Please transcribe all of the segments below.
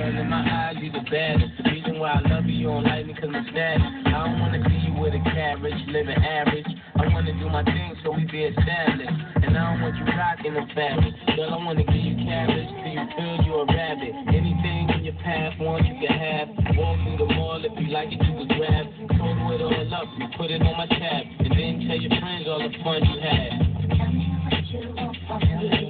girl, in my eyes, you the baddest. The reason why I love you, you don't like me cause I'm status. I don't wanna see you with a carriage, living average. I wanna do my thing so we be established. And I don't want you rocking no fabric. Girl, I wanna give you cabbage till you feel you a rabbit. Anything in your path, want you can have. Walk through the mall, if you like it, you can grab. Total it all up, you put it on my tab. And then tell your friends all the fun you had. Tell me what you want from me.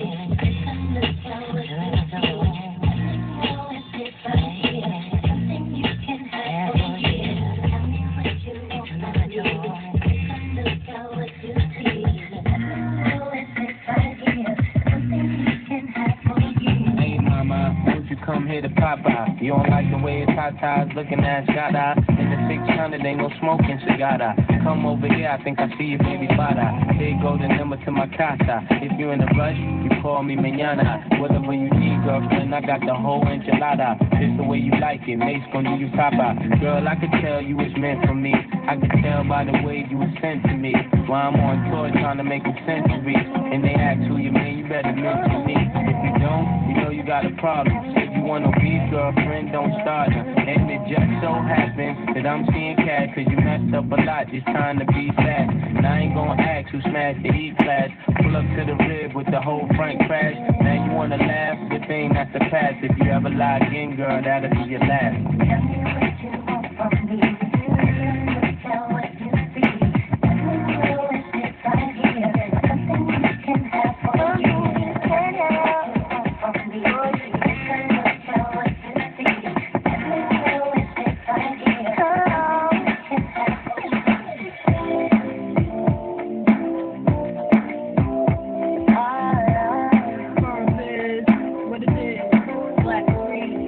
Come here to Popeye. You don't like the way it's hot ties, looking at shot eye. In the 600, ain't no smoking cigar. Come over here, I think I see your baby bada. Here go the number to my casa. If you in a rush, you call me mañana. Whatever you need, girlfriend, I got the whole enchilada. It's the way you like it, Mace gon' do you proper. Girl, I could tell you was meant for me. I could tell by the way you was sent to me. While I'm on tour trying to make a century. And they ask who you mean, you better mention me. If you don't, you know you got a problem. If you want a beef, girlfriend, don't start her. And it just so happens that I'm seeing cat, cause you messed up a lot, just trying to be fast. And I ain't gonna ask who smashed the E-class. Pull up to the rib with the whole front crash. Now you wanna laugh, the thing that's the past. If you ever lie again, girl, that'll be your last. Tell me what you want from me. Tell what you see. Tell me what it's right here. Something you can have for you. Tell me what you want from me. Tell what you see. Tell me what it's right here. Something you can have for you. What it is, black green.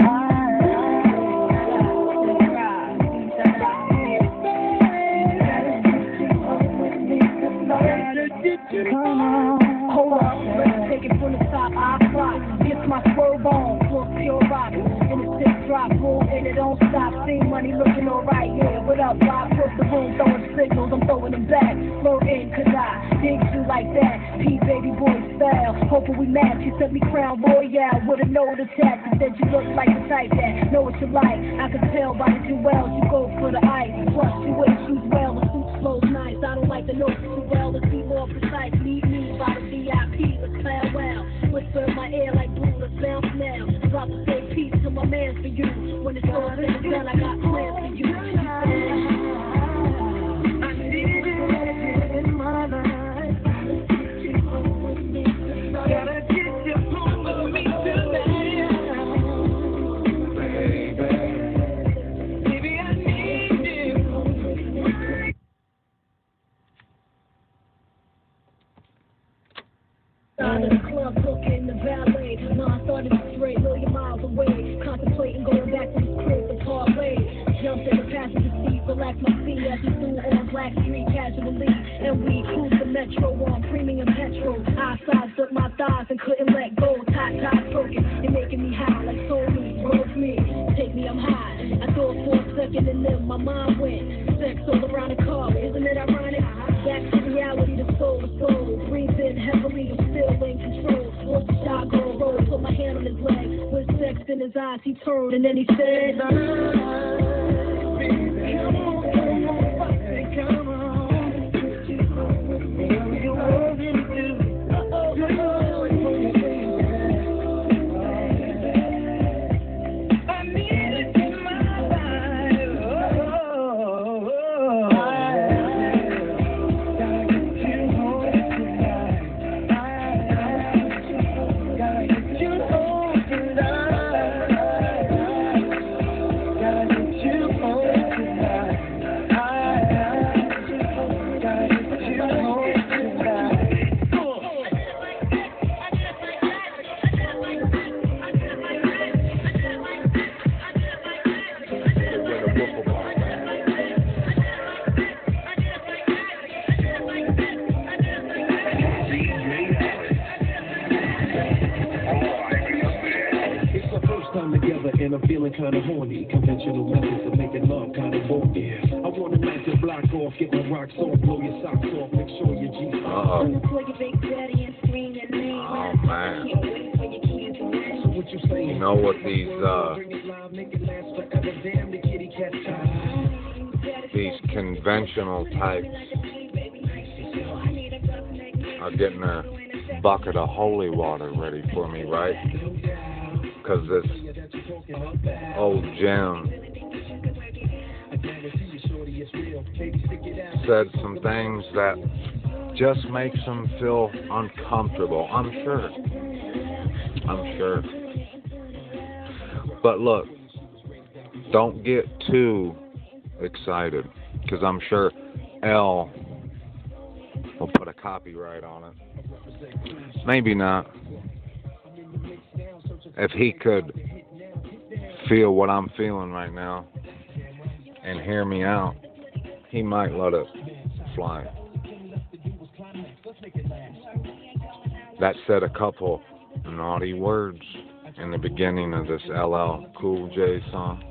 Come on, hold up, let's take it from the top. I fly, it's my swerve on, full pure rock. In the six drop, full and it don't stop. See money looking alright, yeah. What up, Bob? Push the room, throwing signals, I'm throwing them back. Flow in, cause I dig you like that. P baby boy style, hoping we match. You sent me crown royale with a note attached. Said you look like the type that know what you like. I can tell by the jewels, you go for the ice. Plus you wear shoes well, the suit flows nice. I don't like the notes too well, let's be more precise. Meet me by the VIP, let's play well. Whisper in my ear like blue, let's bounce now. Drop to say peace to my man for you. When it's all said and done, I got plans for you. I need it in my life. Gotta get you home with me tonight. Baby, I need you. Out of the club, looking the valet. Now I started to stray a million miles away. Contemplating going back to the crib to parlay. Jumped in the passenger seat, relax my feet as we flew on Black Street casually. And we cruised the metro on premium petrol. I sized up my thighs and couldn't let go. Tie broken, you're making me high like soul me, broke me. Take me, I'm high. I thought for a second and then my mind went. Sex all around the car, isn't it ironic? Back to reality, the soul to soul. Breathe in heavily, I'm still in control. Watch the shot go roll, put my hand on his leg. With sex in his eyes, he turned and then he said, baby, come on, come on. You already do. I need it in my life. Gotta get you home tonight. Gotta get you home tonight. Gotta get you home tonight. Gotta get you home tonight. It's our first time together and I'm feeling kinda horny. Conventional methods of making love kinda bony. I wanna knock your block off, get my rocks off, blow your socks off, make sure your G's off. Oh, man. So what You know what these conventional types are getting a bucket of holy water ready for me, right? Because this old gem said some things that just makes them feel uncomfortable. I'm sure. But look, don't get too excited, because I'm sure L will put a copyright on it. Maybe not. If he could feel what I'm feeling right now and hear me out, he might let it fly. That said a couple naughty words in the beginning of this LL Cool J song.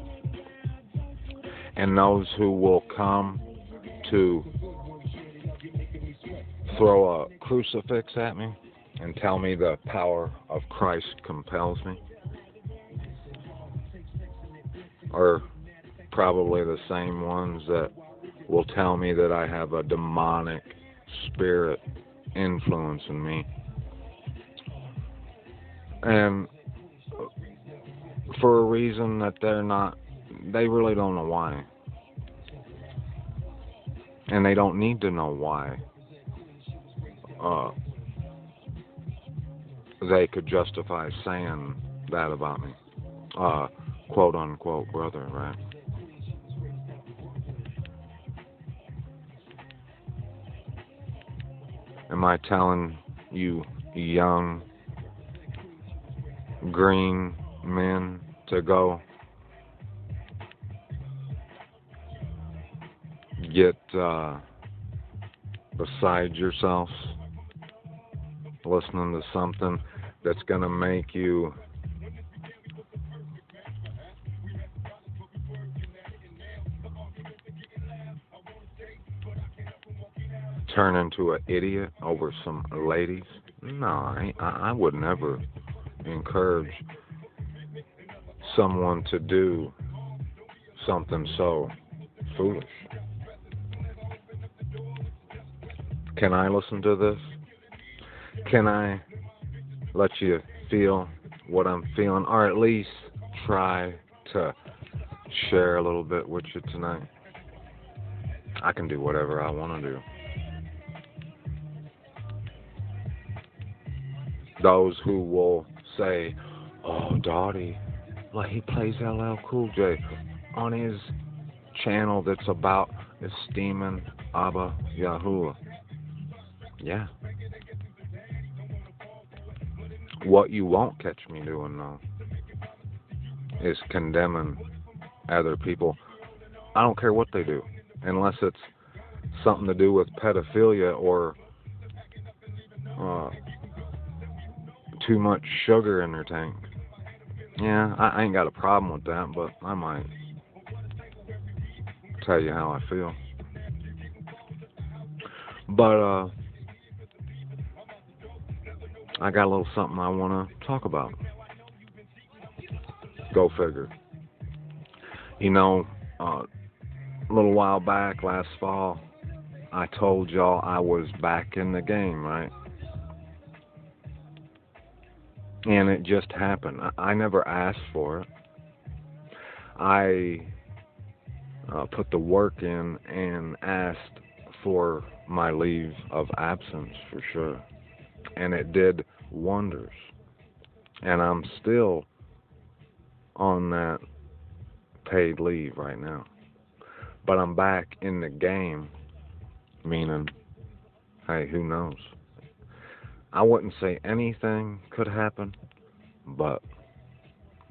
And those who will come to throw a crucifix at me and tell me the power of Christ compels me are probably the same ones that will tell me that I have a demonic spirit influencing me. And for a reason that they really don't know why. And they don't need to know why. They could justify saying that about me. Quote unquote brother, right? Am I telling you young green men to go get beside yourselves listening to something that's going to make you turn into an idiot over some ladies? No, I would never encourage someone to do something so foolish. Can I listen to this? Can I let you feel what I'm feeling, or at least try to share a little bit with you tonight? I can do whatever I want to do. Those who will say, "Oh, Dottie, like he plays LL Cool J on his channel that's about esteeming Abba Yahuwah." Yeah. What you won't catch me doing, though, is condemning other people. I don't care what they do, unless it's something to do with pedophilia or too much sugar in their tank. Yeah, I ain't got a problem with that, but I might tell you how I feel. But I got a little something I want to talk about. Go figure. You know, a little while back, last fall, I told y'all I was back in the game, right? And it just happened. I never asked for it. I put the work in and asked for my leave of absence, for sure. And it did wonders. And I'm still on that paid leave right now. But I'm back in the game, meaning, hey, who knows? I wouldn't say anything could happen, but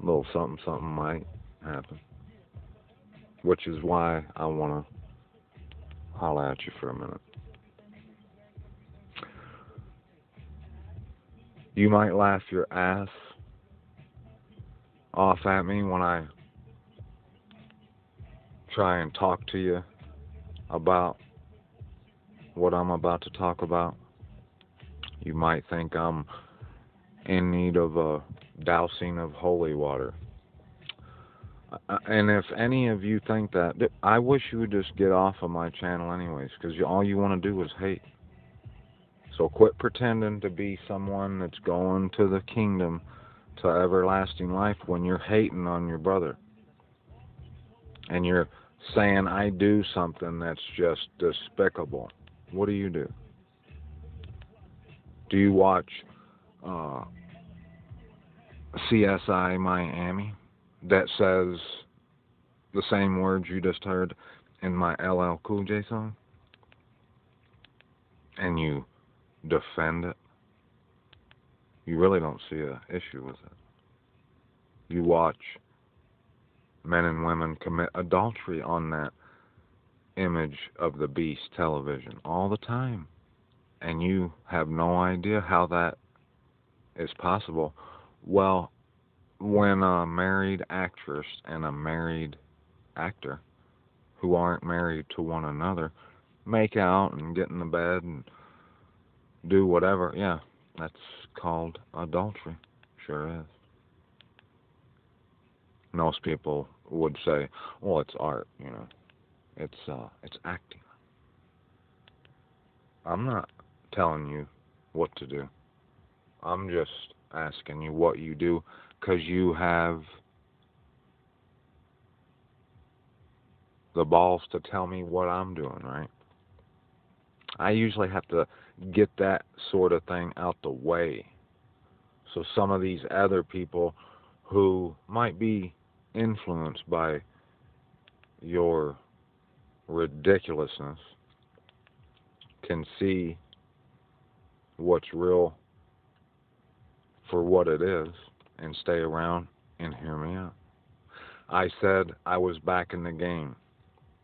a little something might happen. Which is why I want to holler at you for a minute. You might laugh your ass off at me when I try and talk to you about what I'm about to talk about. You might think I'm in need of a dousing of holy water. And if any of you think that, I wish you would just get off of my channel anyways, because all you want to do is hate. So quit pretending to be someone that's going to the kingdom, to everlasting life, when you're hating on your brother. And you're saying, I do something that's just despicable. What do? Do you watch CSI Miami that says the same words you just heard in my LL Cool J song? And you defend it? You really don't see an issue with it. You watch men and women commit adultery on that image of the beast television all the time. And you have no idea how that is possible. Well, when a married actress and a married actor who aren't married to one another make out and get in the bed and do whatever, yeah, that's called adultery. Sure is. Most people would say, well, it's art, it's acting. I'm not telling you what to do. I'm just asking you what you do, because you have the balls to tell me what I'm doing, right? I usually have to get that sort of thing out the way, so some of these other people who might be influenced by your ridiculousness can see what's real for what it is and stay around and hear me out. I said I was back in the game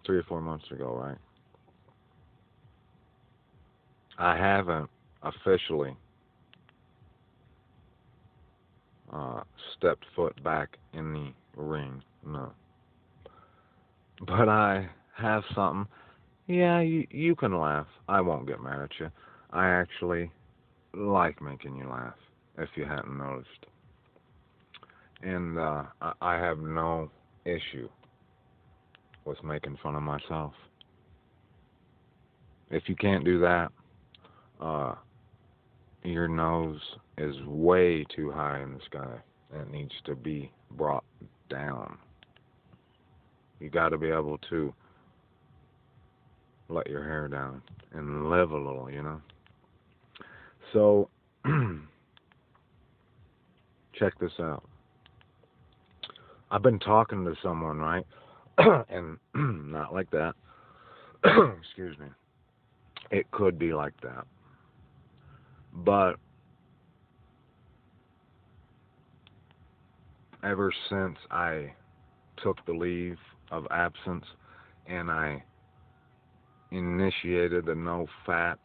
3 or 4 months ago, right? I haven't officially stepped foot back in the ring, no. But I have something. Yeah, you can laugh. I won't get mad at you. I actually like making you laugh, if you hadn't noticed. And I have no issue with making fun of myself. If you can't do that, your nose is way too high in the sky. It needs to be brought down. You got to be able to let your hair down and live a little, So, check this out. I've been talking to someone, right? And not like that. Excuse me. It could be like that. But ever since I took the leave of absence and I initiated the no fat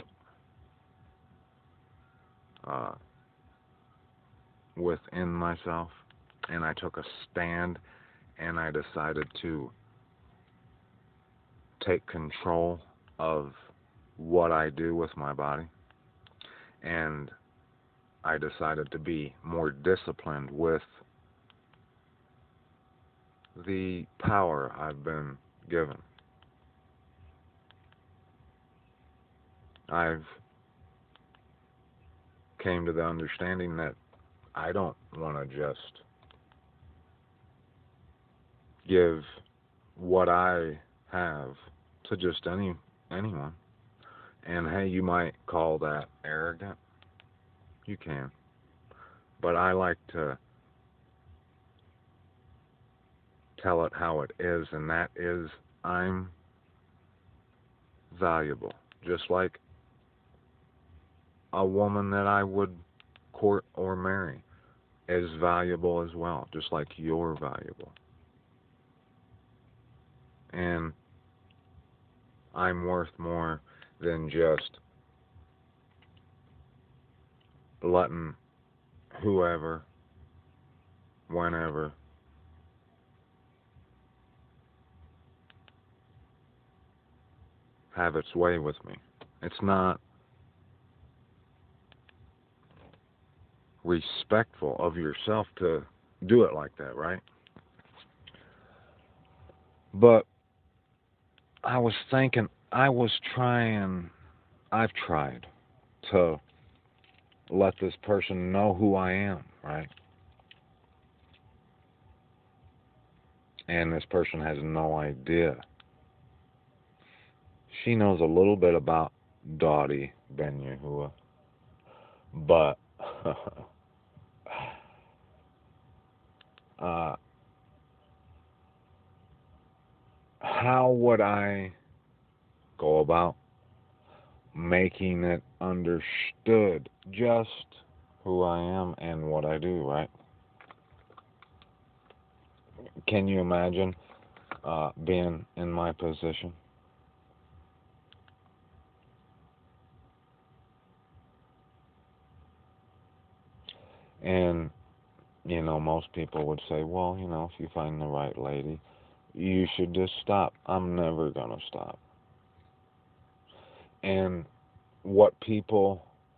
within myself, and I took a stand, and I decided to take control of what I do with my body, and I decided to be more disciplined with the power I've been given. I've came to the understanding that I don't want to just give what I have to just anyone. And hey, you might call that arrogant. You can. But I like to tell it how it is, and that is, I'm valuable. Just like a woman that I would court or marry is valuable as well, just like you're valuable. And I'm worth more than just letting whoever, whenever, have its way with me. It's not respectful of yourself to do it like that, right? But I was thinking, I've tried to let this person know who I am, right? And this person has no idea. She knows a little bit about Dottie Ben YAHUAH, but how would I go about making it understood just who I am and what I do, right? Can you imagine being in my position? And, most people would say, well, if you find the right lady, you should just stop. I'm never going to stop. And what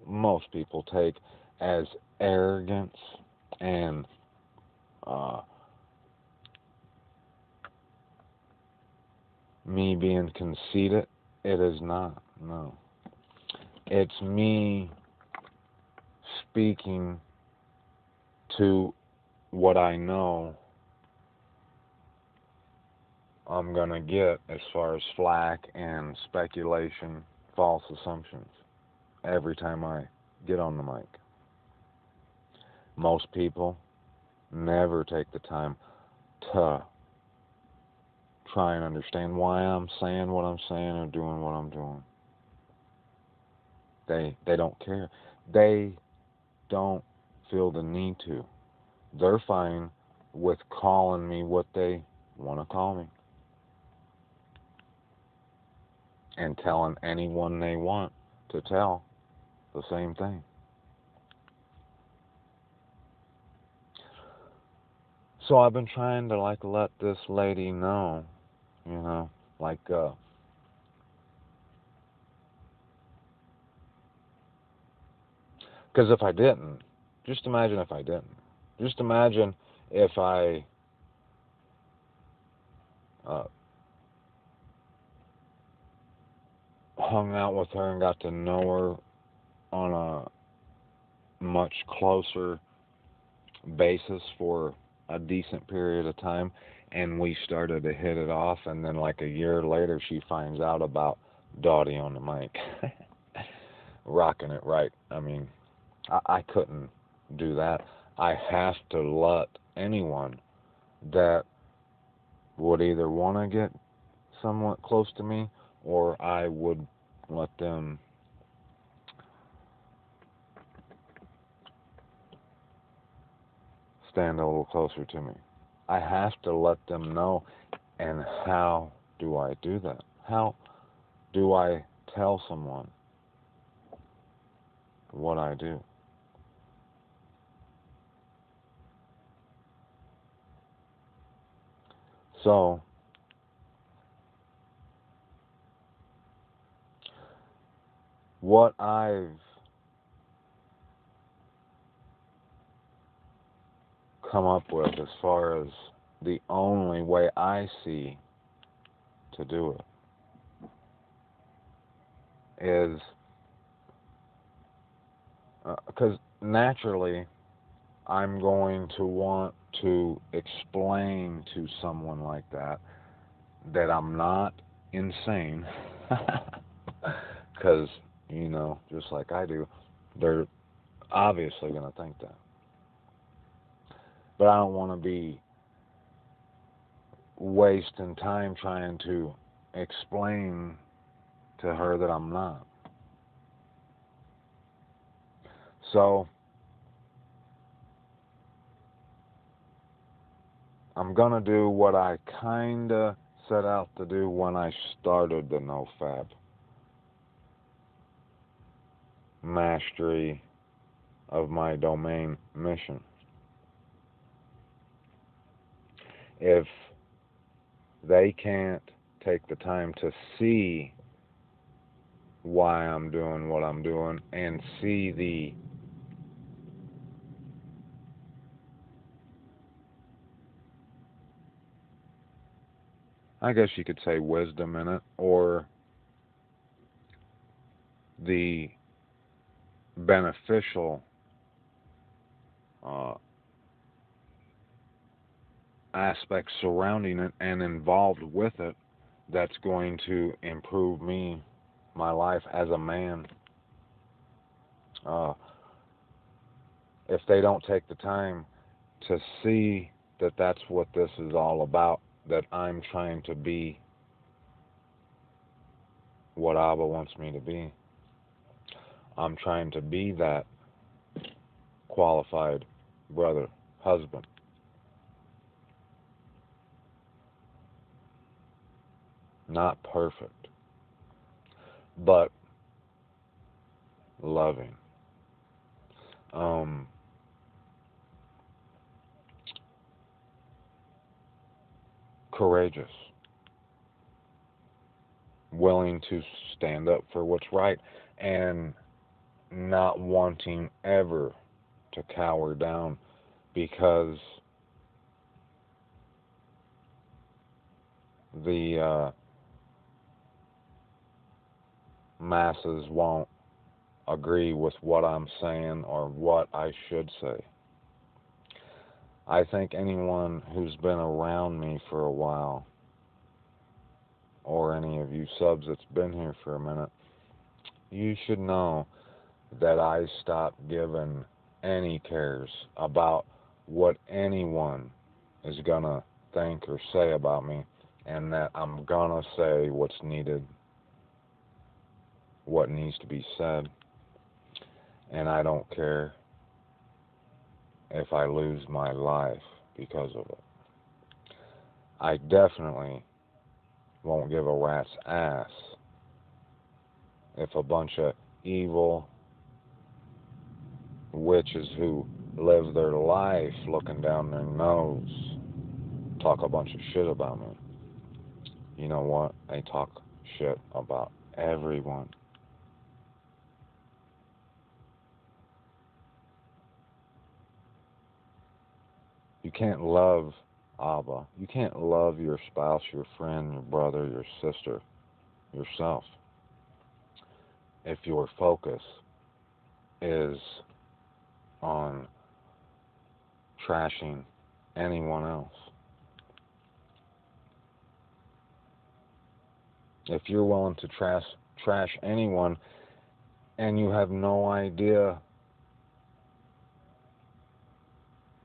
most people take as arrogance and me being conceited, it is not. No. It's me speaking to what I know I'm going to get as far as flack and speculation, false assumptions, every time I get on the mic. Most people never take the time to try and understand why I'm saying what I'm saying or doing what I'm doing. They don't care. They don't feel the need to. They're fine with calling me what they want to call me. And telling anyone they want to tell the same thing. So I've been trying to let this lady know, because if I didn't, just imagine if I didn't. Just imagine if I hung out with her and got to know her on a much closer basis for a decent period of time, and we started to hit it off, and then a year later she finds out about Dottie on the mic. Rocking it right. I mean, I couldn't do that. I have to let anyone that would either want to get somewhat close to me, or I would let them stand a little closer to me. I have to let them know. And how do I do that? How do I tell someone what I do? So, what I've come up with as far as the only way I see to do it is because naturally I'm going to want to explain to someone like that I'm not insane, because just like I do, they're obviously going to think that. But I don't want to be wasting time trying to explain to her that I'm not. So I'm going to do what I kind of set out to do when I started the NoFap mastery of my domain mission. If they can't take the time to see why I'm doing what I'm doing and see the I guess you could say, wisdom in it, or the beneficial uh, aspects surrounding it and involved with it that's going to improve me, my life as a man. Uh, if they don't take the time to see that that's what this is all about, that I'm trying to be what Abba wants me to be. I'm trying to be that qualified brother, husband. Not perfect, but loving. Um, Courageous. Willing to stand up for what's right, and not wanting ever to cower down because the masses won't agree with what I'm saying or what I should say. I think anyone who's been around me for a while, or any of you subs that's been here for a minute, you should know that I stopped giving any cares about what anyone is gonna think or say about me, and that I'm gonna say what's needed, what needs to be said, and I don't care if I lose my life because of it. I definitely won't give a rat's ass if a bunch of evil witches who live their life looking down their nose talk a bunch of shit about me. You know what? They talk shit about everyone. You can't love Abba. You can't love your spouse, your friend, your brother, your sister, yourself, if your focus is on trashing anyone else. If you're willing to trash anyone and you have no idea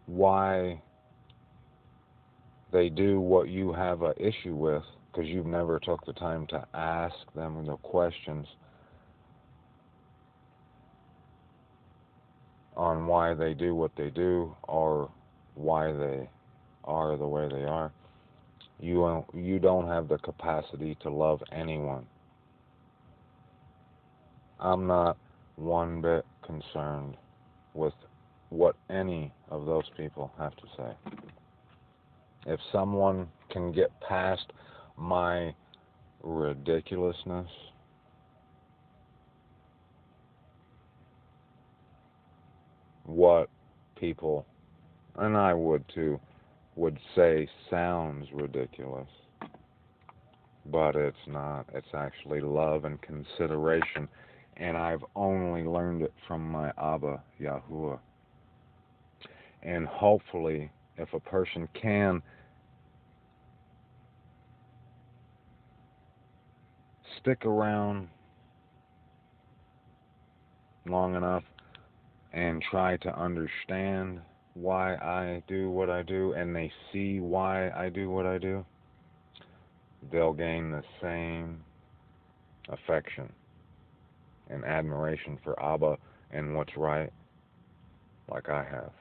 why they do what you have an issue with, because you've never took the time to ask them the questions on why they do what they do or why they are the way they are, you don't have the capacity to love anyone. I'm not one bit concerned with what any of those people have to say. If someone can get past my ridiculousness, what people, and I would too, would say sounds ridiculous, but it's not. It's actually love and consideration, and I've only learned it from my Abba, YAHUAH. And hopefully, if a person can stick around long enough and try to understand why I do what I do, and they see why I do what I do, they'll gain the same affection and admiration for Abba and what's right, like I have.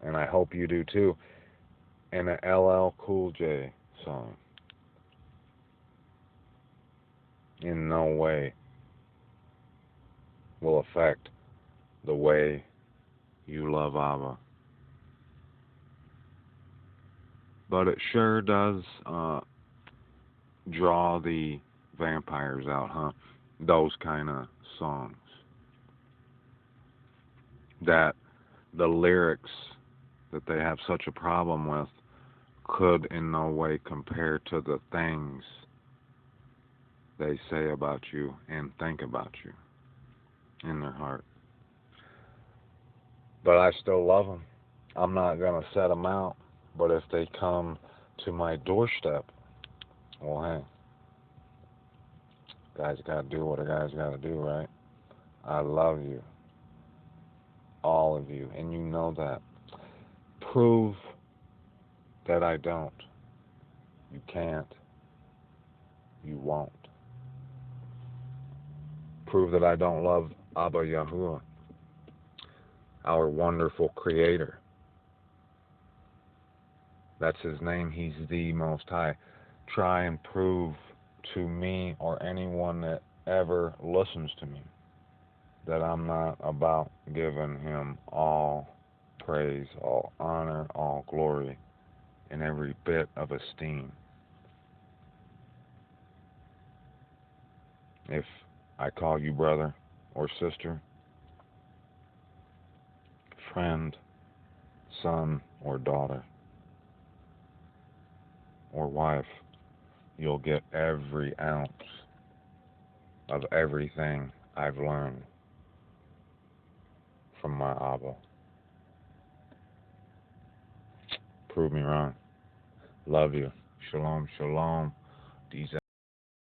And I hope you do too. And an LL Cool J song in no way will affect the way you love Abba. But it sure does draw the vampires out, huh? Those kind of songs. That the lyrics that they have such a problem with could in no way compare to the things they say about you and think about you in their heart. But I still love them. I'm not going to set them out. But if they come to my doorstep, well, hey, guys got to do what a guy's got to do, right? I love you. All of you. And you know that. Prove that I don't. You can't. You won't. Prove that I don't love Abba YAHUAH, our wonderful Creator. That's His name. He's the Most High. Try and prove to me or anyone that ever listens to me that I'm not about giving Him all praise, all honor, all glory, and every bit of esteem. If I call you brother or sister, friend, son or daughter, or wife, you'll get every ounce of everything I've learned from my Abba. Prove me wrong. Love you. Shalom, shalom. These